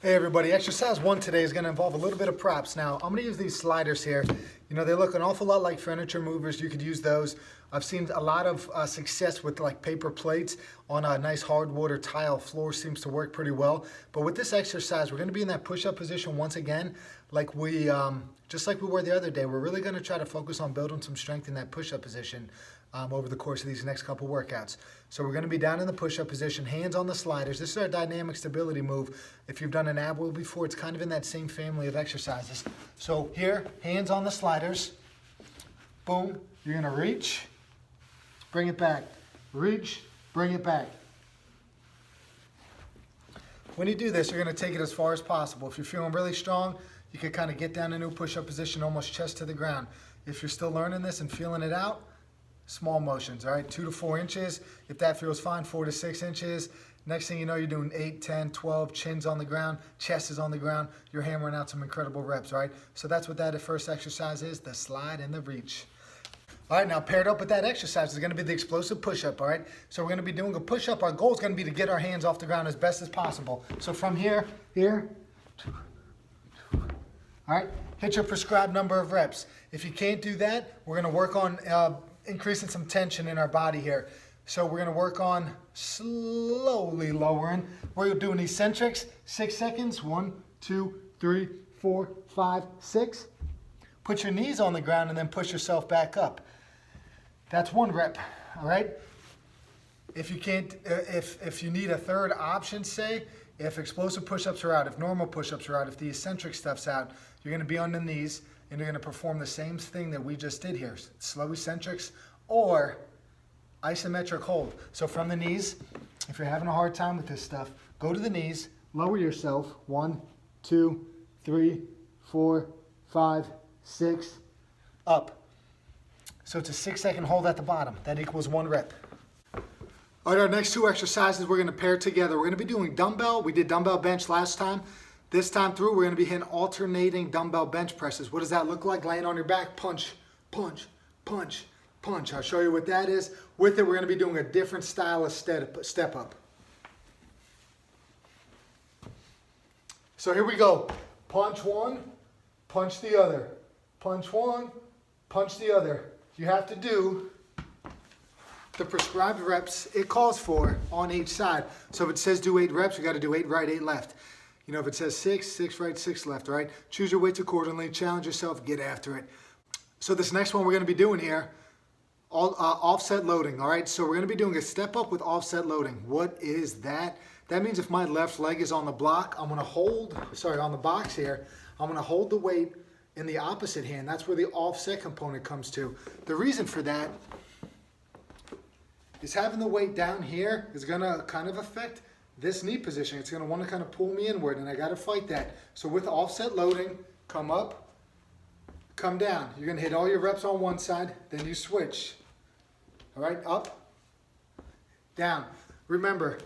Hey everybody, exercise 1 today is going to involve a little bit of props. Now, I'm going to use these sliders here. You know, they look an awful lot like furniture movers. You could use those. I've seen a lot of success with like paper plates on a nice hardwood or tile floor. Seems to work pretty well. But with this exercise, we're going to be in that push-up position once again, like just like we were the other day. We're really going to try to focus on building some strength in that push-up position over the course of these next couple workouts. So we're going to be down in the push-up position, hands on the sliders. This is our dynamic stability move. If you've done an ab wheel before, it's kind of in that same family of exercises. So here, hands on the sliders. Boom. You're going to reach, bring it back. Reach, bring it back. When you do this, you're going to take it as far as possible. If you're feeling really strong, you can kind of get down into a push-up position, almost chest to the ground. If you're still learning this and feeling it out, small motions, all right? 2 to 4 inches. If that feels fine, 4 to 6 inches. Next thing you know, you're doing 8, 10, 12, chins on the ground, chest is on the ground. You're hammering out some incredible reps, all right? So that's what that first exercise is, the slide and the reach. All right, now paired up with that exercise is going to be the explosive push-up, all right? So we're going to be doing a push-up. Our goal is going to be to get our hands off the ground as best as possible. So from here, all right? Hit your prescribed number of reps. If you can't do that, we're going to work on increasing some tension in our body here. So we're going to work on slowly lowering. We're doing eccentrics, 6 seconds. 1, 2, 3, 4, 5, 6. Put your knees on the ground and then push yourself back up. That's 1 rep, all right? If you can't, if you need a third option, say, if explosive push-ups are out, if normal push-ups are out, if the eccentric stuff's out, you're going to be on the knees and you're going to perform the same thing that we just did here. Slow eccentrics or isometric hold. So from the knees, if you're having a hard time with this stuff, go to the knees, lower yourself. 1, 2, 3, 4, 5, 6, up. So it's a 6-second hold at the bottom. That equals 1 rep. All right, our next 2 exercises we're going to pair together. We're going to be doing dumbbell. We did dumbbell bench last time. This time through, we're going to be hitting alternating dumbbell bench presses. What does that look like? Laying on your back, punch, punch, punch, punch. I'll show you what that is. With it, we're going to be doing a different style of step up. So here we go. Punch 1, punch the other. Punch 1, punch the other. You have to do the prescribed reps it calls for on each side. So if it says do 8 reps, you got to do 8 right, 8 left. You know, if it says 6, 6 right, 6 left, all right? Choose your weights accordingly, challenge yourself, get after it. So this next one we're going to be doing here, offset loading, all right? So we're going to be doing a step up with offset loading. What is that? That means if my left leg is on the block, I'm going to hold, on the box here, I'm going to hold the weight in the opposite hand. That's where the offset component comes to. The reason for that is having the weight down here is going to kind of affect this knee position. It's going to want to kind of pull me inward, and I got to fight that. So with offset loading, come up, come down. You're going to hit all your reps on one side, then you switch. All right, up, down. Remember,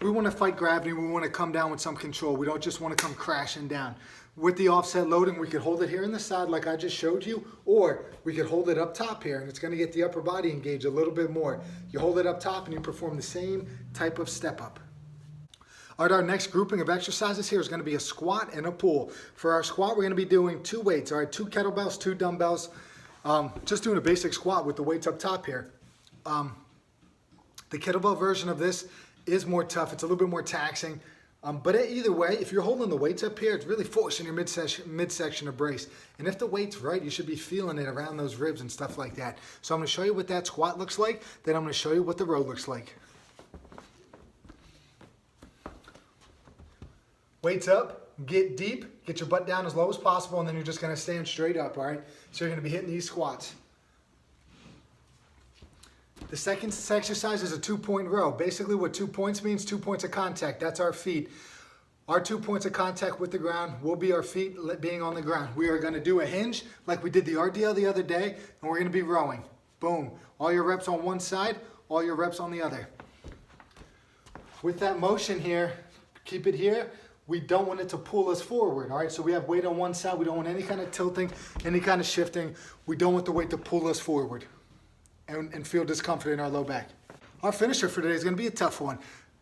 we want to fight gravity. We want to come down with some control. We don't just want to come crashing down. With the offset loading, we could hold it here in the side like I just showed you, or we could hold it up top here, and it's going to get the upper body engaged a little bit more. You hold it up top and you perform the same type of step up. All right, our next grouping of exercises here is going to be a squat and a pull. For our squat, we're going to be doing 2 weights, all right, 2 kettlebells, 2 dumbbells, just doing a basic squat with the weights up top here. The kettlebell version of this is more tough. It's a little bit more taxing. But either way, if you're holding the weights up here, it's really forcing your midsection to brace. And if the weight's right, you should be feeling it around those ribs and stuff like that. So I'm going to show you what that squat looks like. Then I'm going to show you what the row looks like. Weights up, get deep, get your butt down as low as possible, and then you're just going to stand straight up, all right? So you're going to be hitting these squats. The second exercise is a 2-point row. Basically what 2 points means, 2 points of contact. That's our feet. Our 2 points of contact with the ground will be our feet being on the ground. We are going to do a hinge like we did the RDL the other day, and we're going to be rowing. Boom. All your reps on one side, all your reps on the other. With that motion here, keep it here. We don't want it to pull us forward, all right? So we have weight on one side. We don't want any kind of tilting, any kind of shifting. We don't want the weight to pull us forward and feel discomfort in our low back. Our finisher for today is going to be a tough one.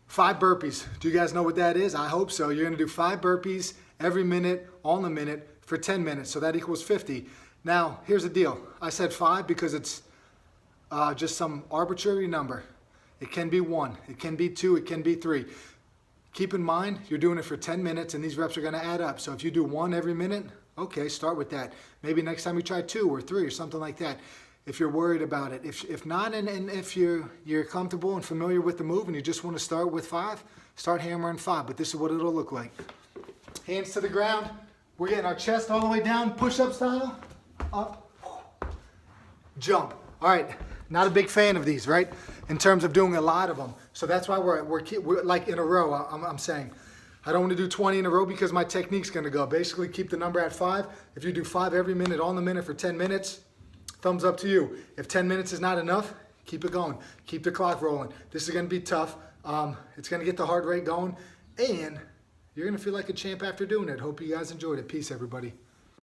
5 burpees. Do you guys know what that is? I hope so. You're gonna do 5 burpees every minute, on the minute, for 10 minutes. So that equals 50. Now, here's the deal. I said 5 because it's just some arbitrary number. It can be 1, it can be 2, it can be 3. Keep in mind, you're doing it for 10 minutes and these reps are gonna add up. So if you do 1 every minute, okay, start with that. Maybe next time you try 2 or 3 or something like that. If you're worried about it. If not, and if you're comfortable and familiar with the move and you just wanna start with 5, start hammering 5, but this is what it'll look like. Hands to the ground. We're getting our chest all the way down, push-up style. Up, jump. All right, not a big fan of these, right? In terms of doing a lot of them. So that's why we're like in a row, I'm saying. I don't want to do 20 in a row because my technique's gonna go. Basically keep the number at 5. If you do 5 every minute, on the minute for 10 minutes, thumbs up to you. If 10 minutes is not enough, keep it going. Keep the clock rolling. This is gonna be tough. It's gonna get the heart rate going and you're gonna feel like a champ after doing it. Hope you guys enjoyed it. Peace, everybody.